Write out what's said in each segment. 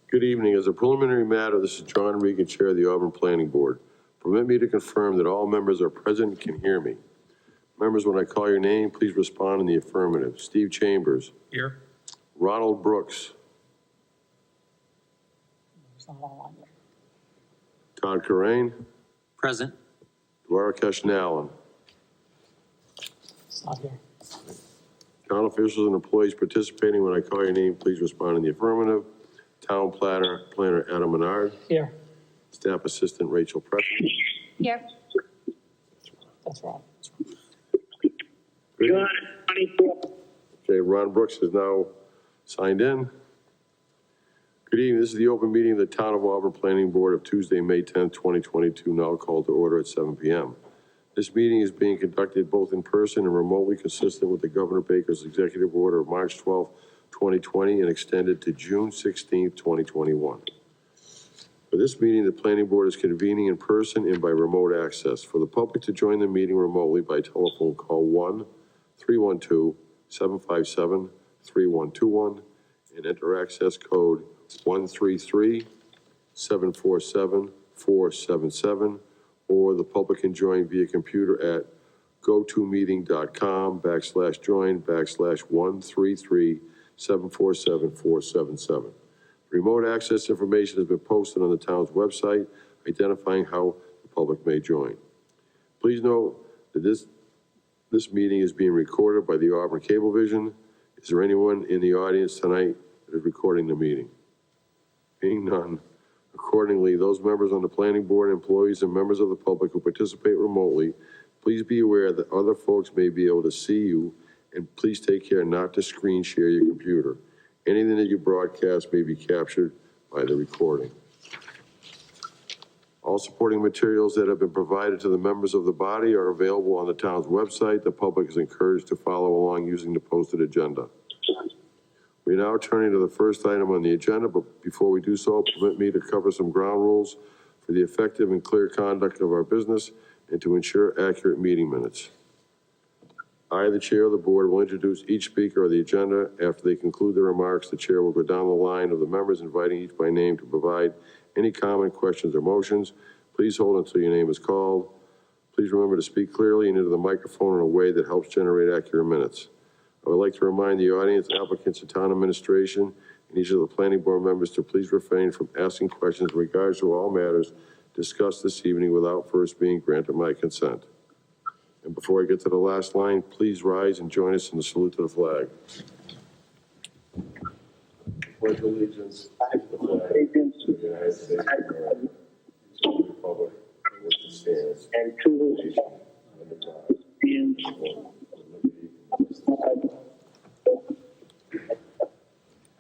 Good evening. As a preliminary matter, this is John Regan, Chair of the Auburn Planning Board. Permit me to confirm that all members are present and can hear me. Members, when I call your name, please respond in the affirmative. Steve Chambers. Here. Ronald Brooks. It's not all on yet. Todd Corain. Present. Duarkesh Nallen. It's not here. Town officials and employees participating, when I call your name, please respond in the affirmative. Town planner Adam Menard. Here. Staff Assistant Rachel Preston. Here. That's right. John, 24. Okay, Ron Brooks is now signed in. Good evening. This is the open meeting of the Town of Auburn Planning Board of Tuesday, May 10th, 2022, now called to order at 7 p.m. This meeting is being conducted both in person and remotely, consistent with the Governor Baker's executive order of March 12th, 2020, and extended to June 16th, 2021. For this meeting, the Planning Board is convening in person and by remote access. For the public to join the meeting remotely by telephone, call 1-312-757-3121 and enter access code 133-747-477, or the public can join via computer at gotomeeting.com/join/133-747-477. Remote access information has been posted on the town's website, identifying how the public may join. Please note that this meeting is being recorded by the Auburn Cablevision. Is there anyone in the audience tonight that is recording the meeting? Being none, accordingly, those members on the planning board, employees, and members of the public who participate remotely, please be aware that other folks may be able to see you, and please take care not to screen share your computer. Anything that you broadcast may be captured by the recording. All supporting materials that have been provided to the members of the body are available on the town's website. The public is encouraged to follow along using the posted agenda. We're now turning to the first item on the agenda, but before we do so, permit me to cover some ground rules for the effective and clear conduct of our business and to ensure accurate meeting minutes. I, the chair of the board, will introduce each speaker of the agenda. After they conclude their remarks, the chair will go down the line of the members, inviting each by name to provide any comment, questions, or motions. Please hold until your name is called. Please remember to speak clearly and into the microphone in a way that helps generate accurate minutes. I would like to remind the audience, applicants, and town administration, and each of the planning board members to please refrain from asking questions in regards to all matters discussed this evening without first being granted my consent. And before I get to the last line, please rise and join us in the salute to the flag. Pledge allegiance to the flag of the United States of America, to the republic for which it stands, And to nation under God,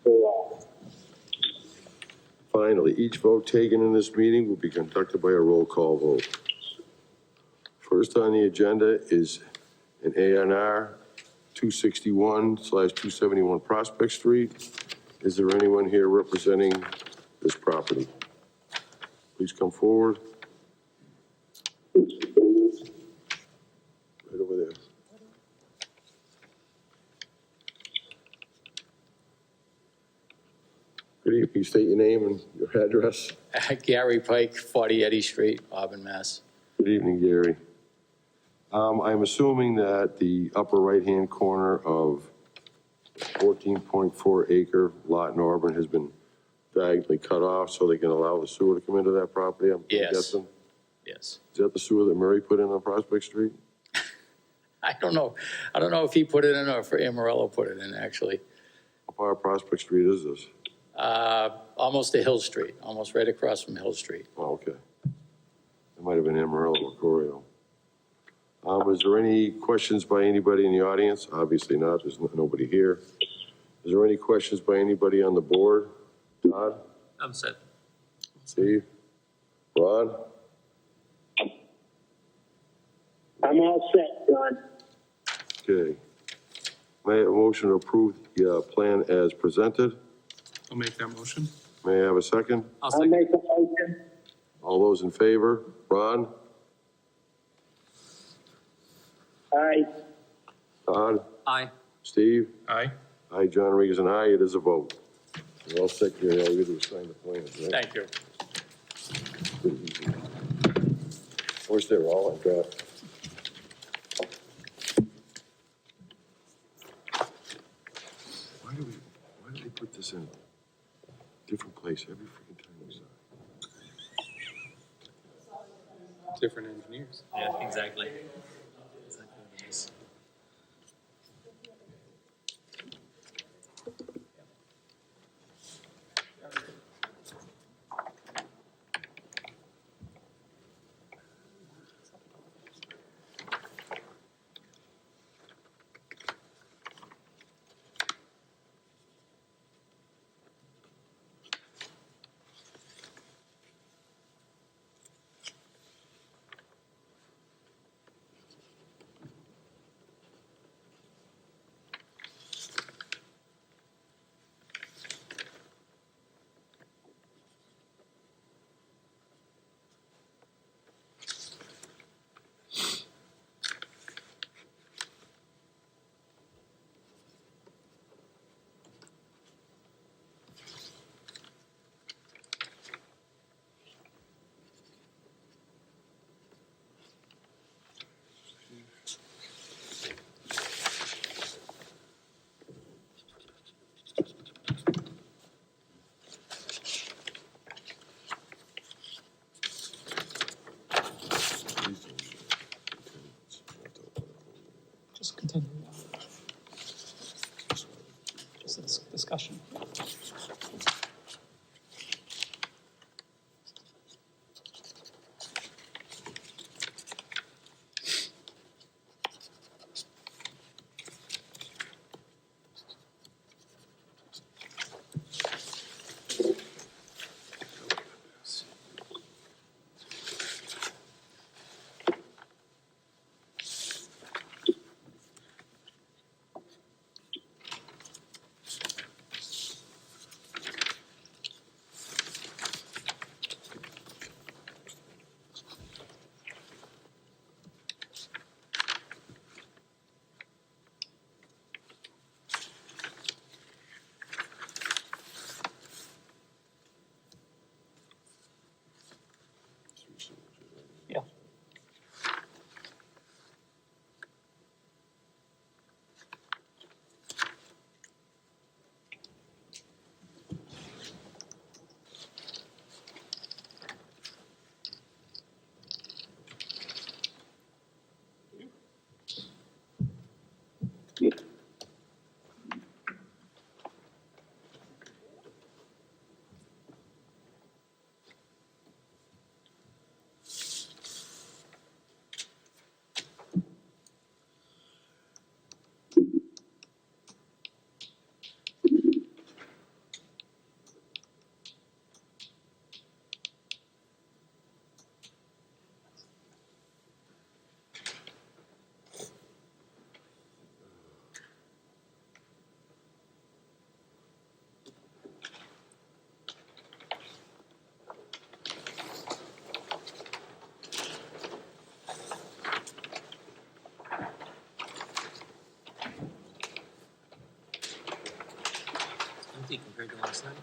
the Finally, each vote taken in this meeting will be conducted by a roll call vote. First on the agenda is an A&R 261/271 Prospect Street. Is there anyone here representing this property? Please come forward. Right over there. Good evening. Can you state your name and your address? Gary Pike, 40 Eddy Street, Auburn, Mass. Good evening, Gary. I'm assuming that the upper right-hand corner of 14.4 acre lot in Auburn has been diagonally cut off so they can allow the sewer to come into that property, I'm Yes. guessing? Yes. Is that the sewer that Murray put in on Prospect Street? I don't know if he put it in or if Amarello put it in, actually. How far Prospect Street is this? Almost to Hill Street, almost right across from Hill Street. Oh, okay. It might have been Amarillo or Corio. Is there any questions by anybody in the audience? Obviously not, there's nobody here. Is there any questions by anybody on the board? Todd? I'm set. Steve? Rod? I'm all set, John. Okay. May I have a motion to approve the plan as presented? I'll make that motion. May I have a second? I'll make a motion. All those in favor? Ron? Aye. Todd? Aye. Steve? Aye. Aye, John Regan, aye. It is a vote. You're all set, Gary, all you do is sign the plans, right? Thank you. Pretty easy. I wish they were all like that. Why do they put this in a different place every freaking time we sign? Different engineers. Yeah, exactly. Just continue. Just this discussion. Yeah. Empty compared to last night.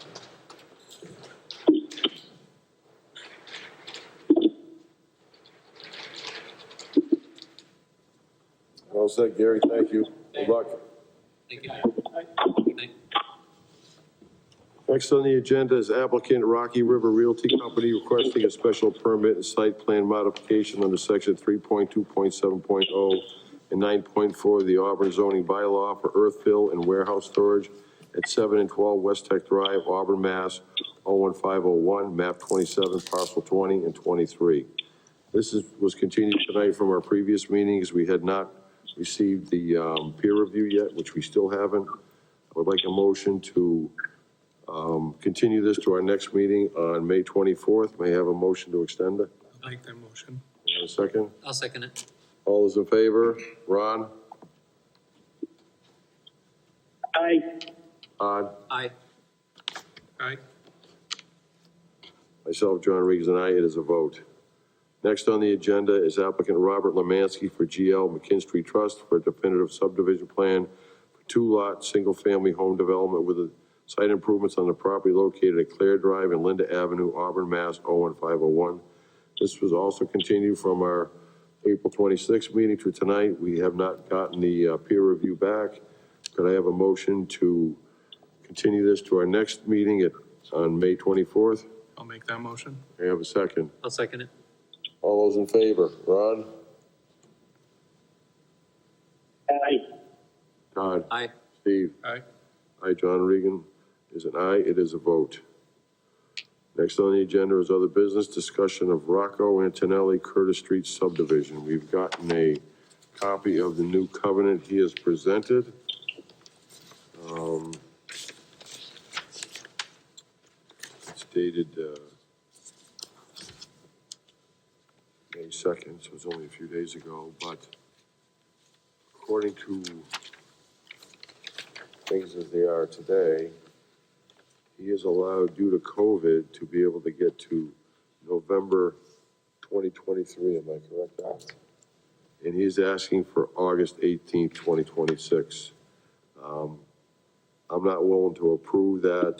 All set, Gary, thank you. Good luck. Thank you. Thank- Next on the agenda is applicant Rocky River Realty Company requesting a special permit and site plan modification under section 3.2.7.0 and 9.4 of the Auburn zoning bylaw for earth fill and warehouse storage at 7 and 12 West Tech Drive, Auburn, Mass. 01501, map 27, parcel 20 and 23. This was continued tonight from our previous meetings. We had not received the peer review yet, which we still haven't. I would like a motion to continue this to our next meeting on May 24th. May I have a motion to extend it? I like that motion. A second? I'll second it. All those in favor? Ron? Aye. Todd? Aye. Aye. Myself, John Regan, and I, it is a vote. Next on the agenda is applicant Robert Lemansky for GL McKinstry Trust for a definitive subdivision plan for two-lot, single-family home development with a site improvements on the property located at Clare Drive and Linda Avenue, Auburn, Mass. 01501. This was also continued from our April 26th meeting to tonight. We have not gotten the peer review back. Could I have a motion to continue this to our next meeting on May 24th? I'll make that motion. I have a second. I'll second it. All those in favor? Ron? Aye. Todd? Aye. Steve? Aye. Aye, John Regan is an aye. It is a vote. Next on the agenda is other business, discussion of Rocco, Antonelli, Curtis Street subdivision. We've gotten a copy of the new covenant he has presented. It's dated May 2nd, so it's only a few days ago, but according to things as they are today, he is allowed, due to COVID, to be able to get to November 2023, am I correct, Alex? And he's asking for August 18th, 2026. I'm not willing to approve that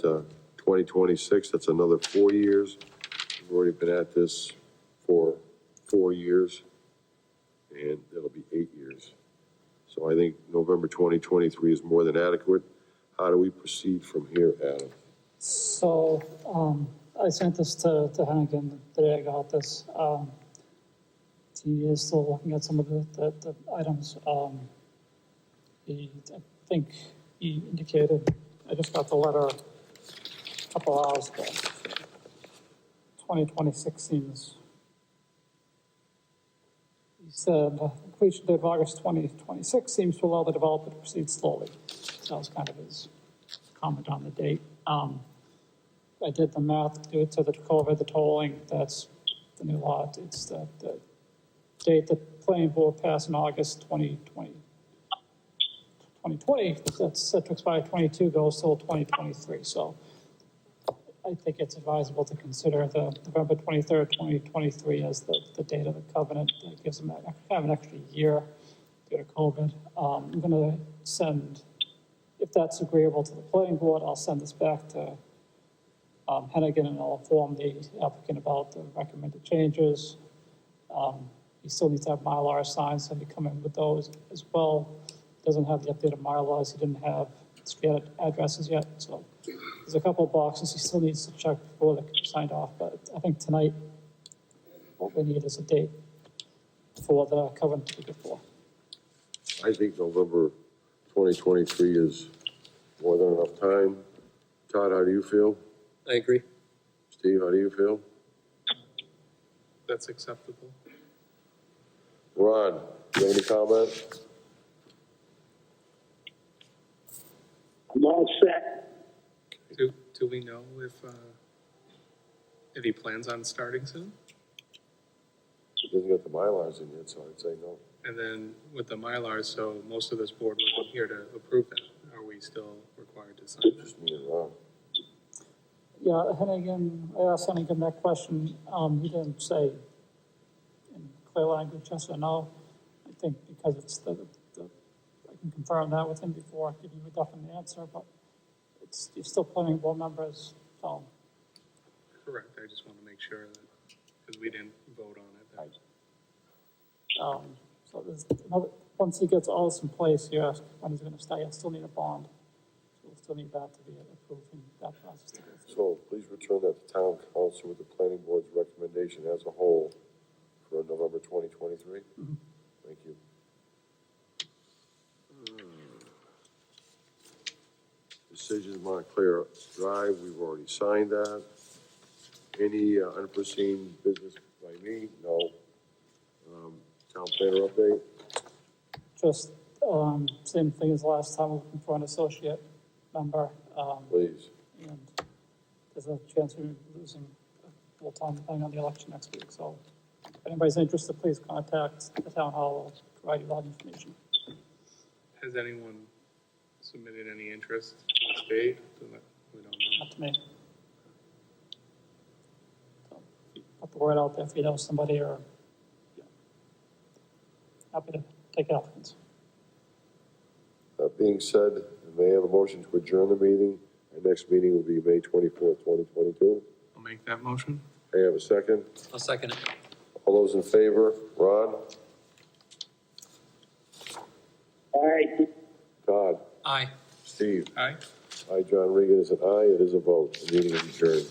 2026, that's another 4 years. We've already been at this for 4 years, and it'll be 8 years. So I think November 2023 is more than adequate. How do we proceed from here, Adam? So, I sent this to Hennigan the day I got this. He is still looking at some of the items. I think he indicated, I just got the letter a couple hours ago. 2026 seems, he said, completion date of August 2026 seems to allow the developer to proceed slowly. So that was kind of his comment on the date. I did the math due to the COVID, the tolling, that's the new law. It's the date the planning board passed in August 2020, that's set to expire 22, goes till 2023. So I think it's advisable to consider the November 23rd, 2023 as the date of the covenant. That gives them kind of an extra year due to COVID. I'm gonna send, if that's agreeable to the planning board, I'll send this back to Hennigan, and I'll inform the applicant about the recommended changes. He still needs to have Mylar signs, so he come in with those as well. Doesn't have the updated Mylars, he didn't have scan addresses yet, so there's a couple of boxes he still needs to check before they're signed off, but I think tonight, what we need is a date for the covenant to be before. I think November 2023 is more than enough time. Todd, how do you feel? I agree. Steve, how do you feel? That's acceptable. Ron, do you have any comment? I'm all set. Do we know if he plans on starting soon? He doesn't get the Mylars in yet, so I'd say no. And then with the Mylars, so most of this board wasn't here to approve that. Are we still required to sign this? Just me and Ron. Yeah, Hennigan, I asked Hennigan that question. He didn't say in clear language, yes or no. I think because it's I can confirm that with him before I give you a definite answer, but you're still planning board members, so. Correct, I just want to make sure that, because we didn't vote on it. Right. So there's another, once he gets all this in place, you ask when he's gonna stay, I still need a bond. So we'll still need that to be approved and that process to go through. So please return that to town council with the planning board's recommendation as a whole for November 2023. Mhm. Thank you. Decisions Montclair Drive, we've already signed that. Any unforeseen business by me? No. Town planner update? Just, same thing as last time, we're looking for an associate member. Please. And there's a chance we're losing a little time depending on the election next week. So if anybody's interested, please contact the town hall. We'll provide you all the information. Has anyone submitted any interest in the state? We don't know. Not to me. So put the word out there if you know somebody or, yeah. Happy to take applicants. That being said, may I have a motion to adjourn the meeting Our next meeting will be May 24th, 2022. I'll make that motion. I have a second. I'll second it. All those in favor? Ron? Aye. Todd? Aye. Steve? Aye. Aye, John Regan is an aye. It is a vote. The meeting is adjourned.